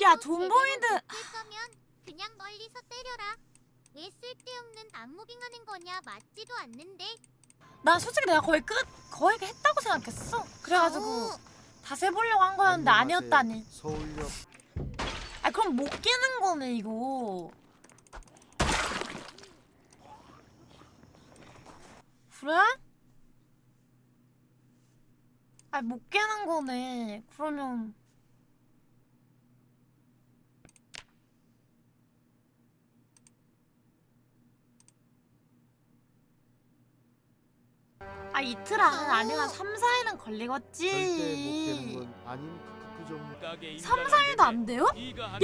야 존보이드 거면 그냥 멀리서 때려라. 왜 쓸데없는 악무빙하는 거냐? 맞지도 않는데. 난 솔직히 내가 거의 했다고 생각했어. 그래가지고 다시 해보려고 한 거였는데 아니었다니. 서울역. 아 그럼 못 깨는 거네 이거. 그래? 아 못 깨는 거네. 그러면 아 이틀 안은 아니라 3, 4일은 걸리겠지. 절대 못 되는 건 아닌 크크크 좀. 3, 4일도 안 돼요?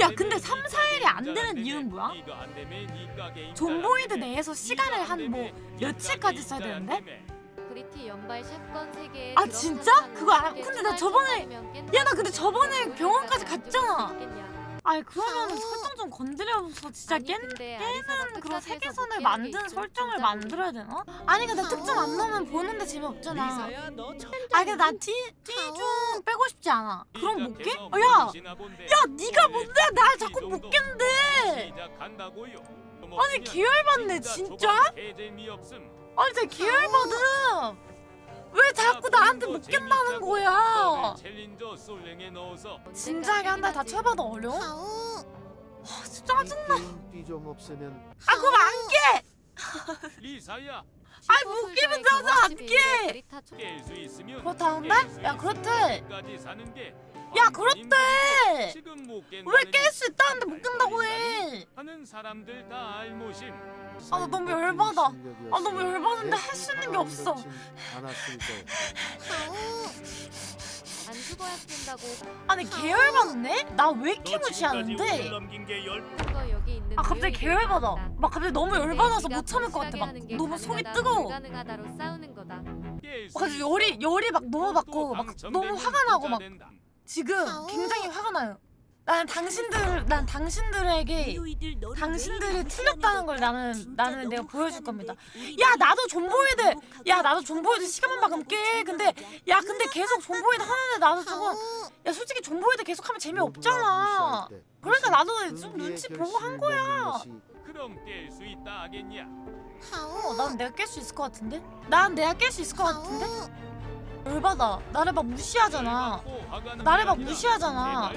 야 근데 3, 4일이 안 되는 이유는 뭐야? 존보이드 내에서 시간을 한 뭐 며칠까지 써야 되는데? 브리티 연발 샷건 3개에 아 진짜? 그거 알아? 근데 나 저번에 야 나 근데 저번에 병원까지 갔잖아. 아니 그러면 설정 좀 건드려서 진짜 깨는 그런 세계선을 만든 설정을 만들어야 되나? 아니 근데 특점 안 넣으면 보는데 재미없잖아. 아니 근데 난 T 좀 빼고 싶지 않아. 그럼 못 깨? 야 네가 뭔데 날 자꾸 못 깬대. 아니 계열받네 진짜? 아니 진짜 계열받음. 왜 자꾸 나한테 못 깬다는 거야? 진작에 한 달 다 쳐봐도 어려워? 아 진짜 짜증나. 좀 없으면. 아 그럼 안 깨! 리사야. 아이 못 깨면 나도 안 깨! 그렇다는데? 야 그렇대. 야 그렇대. 왜 깰 수 있다는데 못 깬다고 해. 하는 사람들 다 알모심. 아 나 너무 열받아. 아 너무 열받는데 할 수 있는 게 없어. 안 죽어야 깬다고. 아니 계열받네? 나 왜 이렇게 무시하는데? 그거 여기 있는 아 갑자기 계열받아. 막 갑자기 너무 열받아서 네가 못 참을 것 같아. 막 확실하게 하는 게 너무 속이 가능하다, 뜨거워. 불가능하다로 싸우는 거다. 갑자기 열이 막 너무 받고 막 너무 화가 나고 막 지금 굉장히 화가 나요. 난 당신들에게 당신들이 틀렸다는 걸 나는 내가 보여줄 겁니다. 야 나도 존보이드 시간만 막으면 깨. 근데 계속 존보이드 하는데 나도 조금 야 솔직히 존보이드 계속 하면 재미없잖아. 그러니까 나도 좀 눈치 보고 한 거야. 그럼 깰 수 있다 하겠냐? 난 내가 깰 수 있을 것 같은데? 난 내가 깰 수 있을 것 같은데? 열받아. 나를 막 무시하잖아. 나를 막 무시하잖아.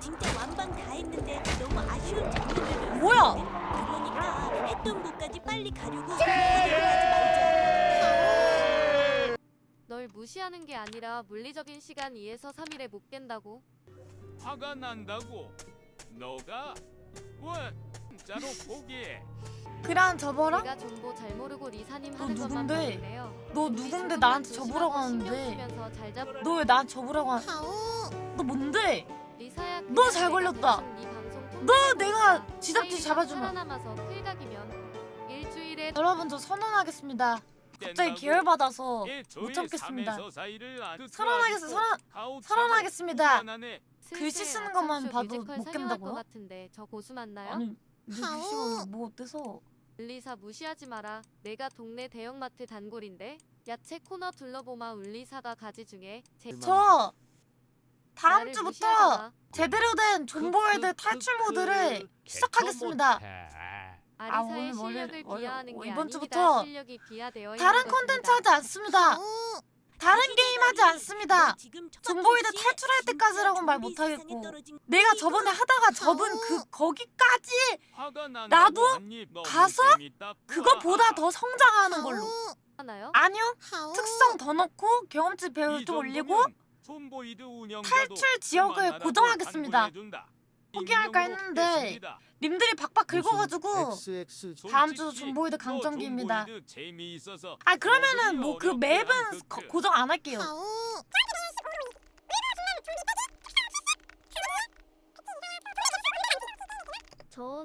진짜 완방 다 했는데 너무 아쉬운 장면을 뭐야? 그러니까 했던 곳까지 빨리 가려고 하지 말자. 널 무시하는 게 아니라 물리적인 시간 2에서 3일에 못 깬다고. 화가 난다고. 너가 왜 진짜로 포기해? 그랑 접어라? 내가 정보 잘 모르고 리사님 너 하는 것만 누군데? 봤는데요. 너 누군데 나한테 접으라고 하는데? 너 왜 나한테 접으라고 너 뭔데? 리사야, 너 잘 걸렸다. 너 내가 쥐잡듯이 잡아주면. 살아남아서 필각이면 일주일에 여러분 저 선언하겠습니다. 갑자기 계열받아서 못 참겠습니다. 선언하겠습니다. 글씨 쓰는 것만 봐도 못 깬다고요? 같은데 저 고수 맞나요? 아니 내 글씨가 뭐 어때서? 울리사 무시하지 마라. 내가 동네 대형마트 단골인데 야채 코너 둘러보마. 울리사가 가지 중에 저 다음 나를 주부터 무시하잖아. 제대로 된 존보이드 탈출 모드를 시작하겠습니다. 아리사의 오늘 실력을 비하하는 게 이번 아닙니다. 주부터 실력이 비하되어 다른 있는 콘텐츠 것입니다. 하지 않습니다. 다른 게임 하지 않습니다. 존보이드 탈출할 때까지라고는 말 못하겠고 내가 저번에 하다가 접은 거기까지 나도 가서 그거보다 더 성장하는 걸로. 하나요? 아니요. 특성 더 넣고 경험치 배율 좀 올리고 탈출 지역을 고정하겠습니다. 포기할까 했는데 님들이 박박 긁어가지고 다음 주 존보이드 강점기입니다. 아 그러면은 뭐 그 맵은 고정 안 할게요.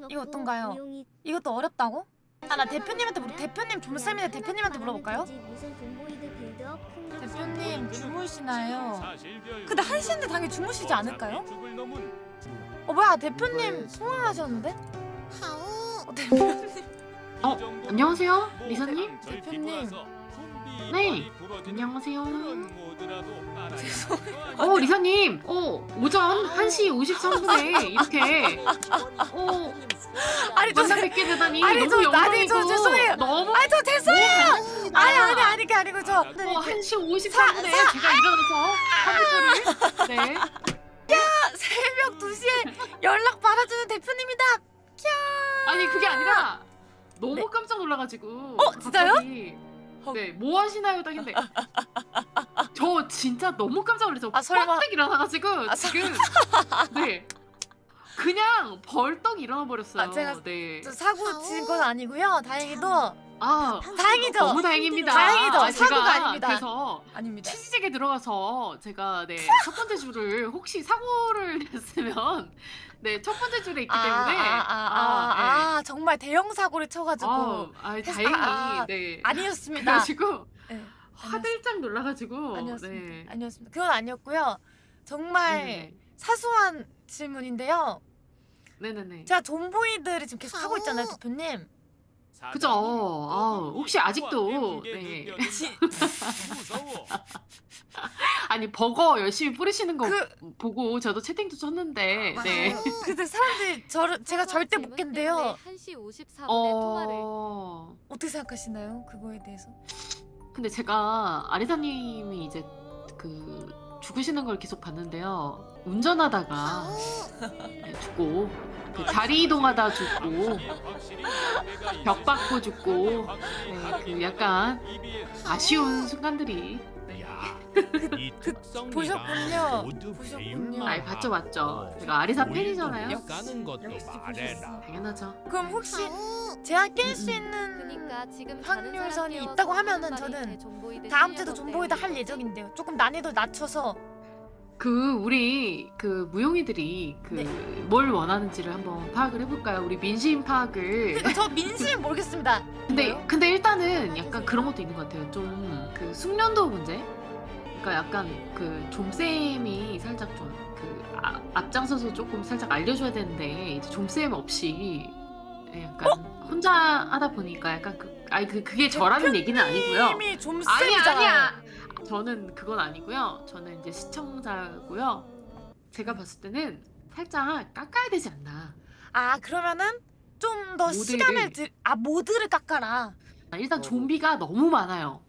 이거 어떤가요? 이것도 어렵다고? 아 나 대표님한테 대표님 존쌤인데 대표님한테 물어볼까요? 대표님 주무시나요? 근데 1시인데 당연히 주무시지 않을까요? 뭐야 대표님 통화하셨는데? 대표님 안녕하세요 리사님? 대표님 네. 안녕하세요. 그런 모드라도 깔아야 리사님. 오전 1시 53분에 이렇게 아니 저 만나 뵙게 되다니 아니, 너무 아니, 저 영광이고 죄송해요. 너무 아니 저 죄송해요. 아니 게 아니고 저 1시 53분에 제가 일어나서 컴퓨터를 네. 새벽 2시에 연락 받아주는 대표님이다. 아니 그게 아니라 너무 네. 깜짝 놀라가지고 진짜요? 갑자기 네, 뭐 하시나요? 딱 했는데 저 진짜 너무 깜짝 놀라서 설마. 빡 일어나가지고 지금 네 그냥 벌떡 일어나 버렸어요. 제가 네. 저 사고 친 건 아니고요. 다행히도 다행이죠. 너무 다행입니다. 다행이죠. 제가 사고가 아닙니다. 그래서 아닙니다. 치즈직에 들어가서 제가 첫 번째 줄을 혹시 사고를 냈으면 첫 번째 줄에 있기 때문에 정말 대형 사고를 쳐가지고 다행히 네. 아니었습니다. 그래가지고 네, 화들짝 놀라가지고 아니었습니다. 네. 아니었습니다. 그건 아니었고요. 정말 네네네. 사소한 질문인데요. 네네네. 제가 존보이드를 지금 계속 하고 있잖아요, 대표님. 그죠. 혹시 아직도 네. 무서워. 아니 버거 열심히 뿌리시는 거 그- 보고 저도 채팅도 쳤는데 네. 근데 사람들이 제가 절대 못 깬대요. 1시 54분에 통화를. 어떻게 생각하시나요? 그거에 대해서? 근데 제가 아리사님이 이제 그 죽으시는 걸 계속 봤는데요. 운전하다가 죽고 그 다리 이동하다 죽고 벽 받고 죽고 그 약간 아쉬운 순간들이 보셨군요. 보셨군요. 봤죠. 제가 아리사 팬이잖아요. 까는 것도 역시 말해라. 당연하죠. 그럼 혹시 제가 깰 수 있는 그니까 지금 확률선이 있다고 하면은 저는 다음 주도 존보이드 할 예정인데요. 조금 난이도 낮춰서 우리 무용이들이 뭘 원하는지를 한번 파악을 해볼까요? 우리 민심 파악을. 저 민심은 모르겠습니다. 근데 일단은 약간 그런 것도 있는 것 같아요. 좀 그 숙련도 문제. 그러니까 약간 좀쌤이 살짝 좀 앞장서서 조금 살짝 알려줘야 되는데 이제 좀쌤 없이 약간 혼자 하다 보니까 약간 그게 저라는 얘기는 아니고요. 이미 좀 아니야. 쌤이잖아요. 저는 그건 아니고요. 저는 이제 시청자고요. 제가 봤을 때는 살짝 깎아야 되지 않나. 그러면은 좀 더 모드를- 시간을 모드를 깎아라. 일단 좀비가 너무 많아요.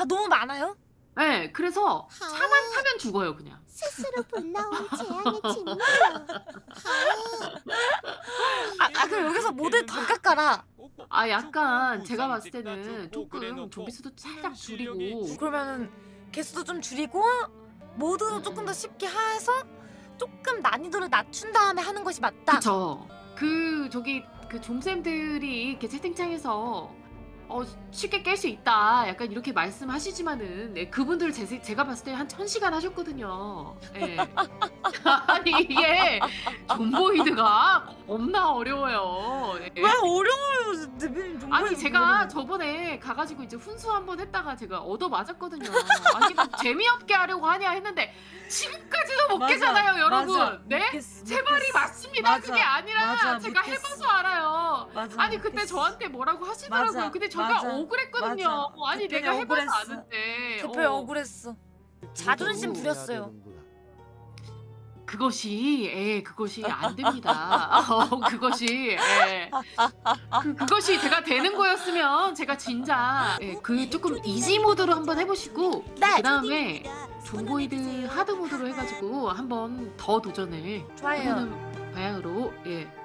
너무 많아요? 네, 그래서 차만 타면 죽어요 그냥. 스스로 불러온 재앙의 진노. 그럼 여기서 모드를 더 깎아라. 약간 제가 봤을 때는 조금 좀비 수도 살짝 줄이고. 그러면은 개수도 좀 줄이고 모드도 조금 더 쉽게 해서 조금 난이도를 낮춘 다음에 하는 것이 맞다. 그쵸. 그 좀쌤들이 이렇게 채팅창에서 쉽게 깰 수 있다 약간 이렇게 말씀하시지만은 그분들 제가 봤을 때 한 1000시간 하셨거든요. 예. 아니 이게 존보이드가 겁나 어려워요. 예. 왜 어려워요, 대표님? 좀 아니 제가 저번에 가가지고 이제 훈수 한번 했다가 제가 얻어 맞았거든요. 아니 뭐 재미없게 하려고 하냐 했는데 지금까지도 못 맞아, 깨잖아요, 여러분. 맞아. 네? 못 깼어, 제 못 말이 깼어. 맞습니다. 맞아, 그게 아니라 맞아, 제가 못 깼어. 해봐서 알아요. 맞아, 아니 못 그때 깼어. 저한테 뭐라고 하시더라고요. 맞아, 근데 제가 맞아, 억울했거든요. 맞아. 아니 대표님 내가 해봐서 억울했어. 아는데. 대표님 억울했어. 자존심 부렸어요. 그것이 안 됩니다. 그것이 그것이 제가 되는 거였으면 제가 진짜 조금 이지 모드로 한번 해보시고 그 다음에 존보이드 하드 모드로 해가지고 한번 더 도전을 좋아요. 해보는 방향으로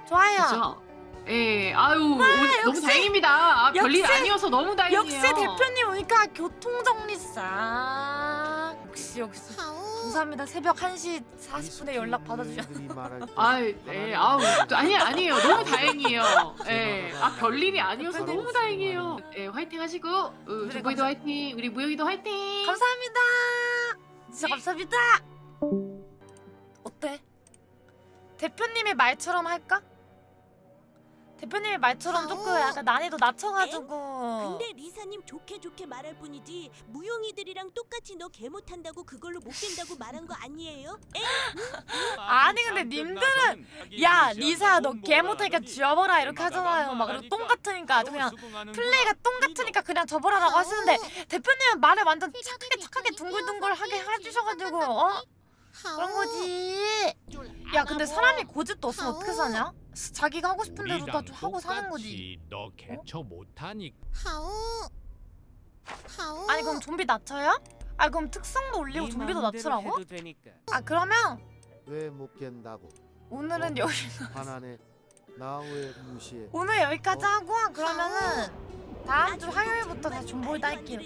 좋아요. 그죠? 오늘 너무 역시- 다행입니다. 별일 역시- 아니어서 너무 다행이에요. 역시 대표님 오니까 교통정리 싹. 역시. 감사합니다. 새벽 1시 40분에 연락 받아주셔서. 아니에요. 너무 다행이에요. 별일이 아니어서 너무 다행이에요. 화이팅 하시고, 존보이도 화이팅, 우리 무영이도 화이팅! 감사합니다. 진짜 감사합니다. 어때? 대표님의 말처럼 할까? 대표님의 말처럼 조금 약간 난이도 낮춰가지고. 근데 리사님 좋게 말할 뿐이지 무용이들이랑 똑같이 너 개 못한다고 그걸로 못 된다고 말한 거 아니에요? 아니 근데 님들은 야 리사 너 개 못하니까 지워버라 이렇게 하잖아요. 막 그리고 똥 같으니까 아주 그냥 플레이가 똥 같으니까 그냥 접어라라고 하시는데 대표님은 말을 완전 착하게 둥글둥글하게 해주셔가지고 그런 거지. 야 근데 사람이 고집도 없으면 어떻게 사냐? 자기가 하고 싶은 대로 다 하고 사는 거지. 너 개처 못하니까. 아니 그럼 좀비 낮춰요? 아니 그럼 특성도 올리고 좀비도 낮추라고? 아 그러면 왜 못 깬다고? 오늘은 여기 화나네. 나 왜 무시해? 오늘 여기까지 하고 그러면은 다음 주 화요일부터 다시 존볼 딸게요.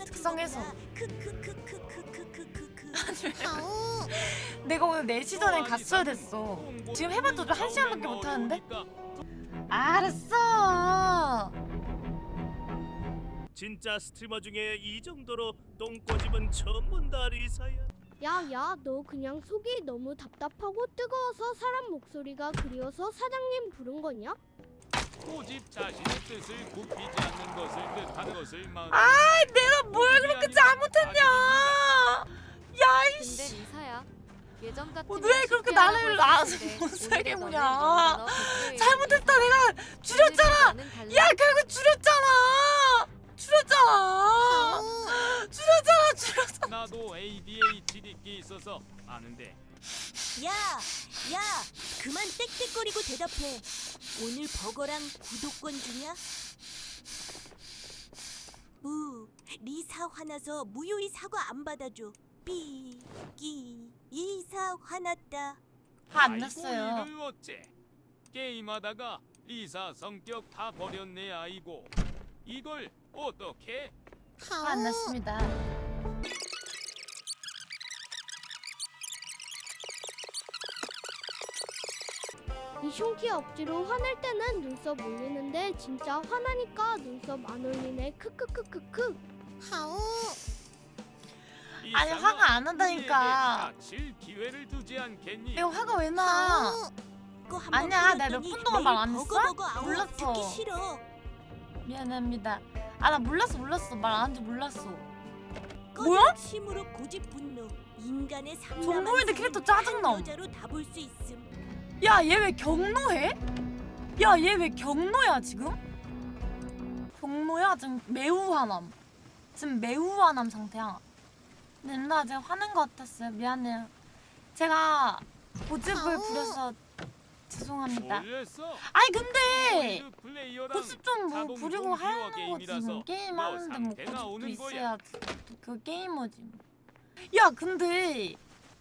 특성에서. 내가 오늘 4시 전에 갔어야 됐어. 지금 해봤자 좀 1시간밖에 못하는데? 알았어. 진짜 스트리머 중에 이 정도로 똥꼬집은 처음 본다 리사야. 야야 너 그냥 속이 너무 답답하고 뜨거워서 사람 목소리가 그리워서 사장님 부른 거냐? 고집 자신의 뜻을 굽히지 않는 것을 뜻하는 것을 마음. 아 내가 뭘 그렇게 잘못했냐. 야이씨. 근데 리사야 예전 같은 왜 그렇게 나를 못살게 보냐. 잘못했다 내가 줄였잖아. 야 결국 줄였잖아. 줄였잖아. 나도 ADHD기 있어서 아는데. 야 그만 땡땡거리고 대답해. 오늘 버거랑 구독권 주냐? 리사 화나서 무효히 사과 안 받아줘. 리사 화났다. 화 안 아이고, 났어요. 이를 어째. 게임하다가 리사 성격 다 버렸네 아이고. 이걸 어떻게? 화 안 났습니다. 이 흉기 억지로 화낼 때는 눈썹 올리는데 진짜 화나니까 눈썹 안 올리네. 크크크크크. 아니 화가 안 난다니까. 다칠 기회를 두지 않겠니? 내가 화가 왜 나? 아니야, 내가 몇 분 동안 말 안 했어? 몰랐어. 듣기 싫어. 미안합니다. 아 나 몰랐어 말 안 한지 몰랐어. 뭐야? 심으로 고집 분노. 인간의 정보인데 캐릭터 짜증나. 여자로 다 볼 수 있음. 야 얘 왜 경로해? 야 얘 왜 경로야 지금? 경로야 지금 매우 화남. 지금 매우 화남 상태야. 근데 누나 제가 화낸 것 같았어요. 미안해요. 제가 고집을 부려서 죄송합니다. 몰랐어? 아니 근데 골드 플레이어랑 고집 좀 뭐 자동 부리고 좀비와 하는 거지. 게임이라서 뭐 게임 너 하는데 뭐 상태가 고집도 오는 거야. 있어야 그 게이머지. 뭐. 야 근데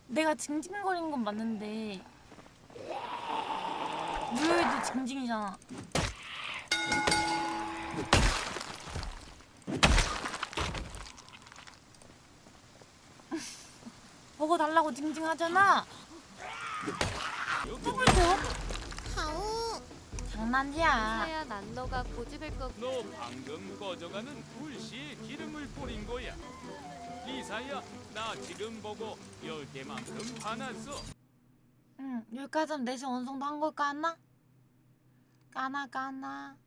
내가 징징거린 건 맞는데 무효이도 징징이잖아. 먹어 달라고 징징하잖아. 또 불켜? 장난이야. 리사야 난 너가 고집을 꺾 너 방금 꺼져가는 불씨에 기름을 뿌린 거야. 리사야, 나 지금 보고 10개만큼 화났어. 응, 여기까지 하면 4시 어느 정도 한 걸 까나? 까나.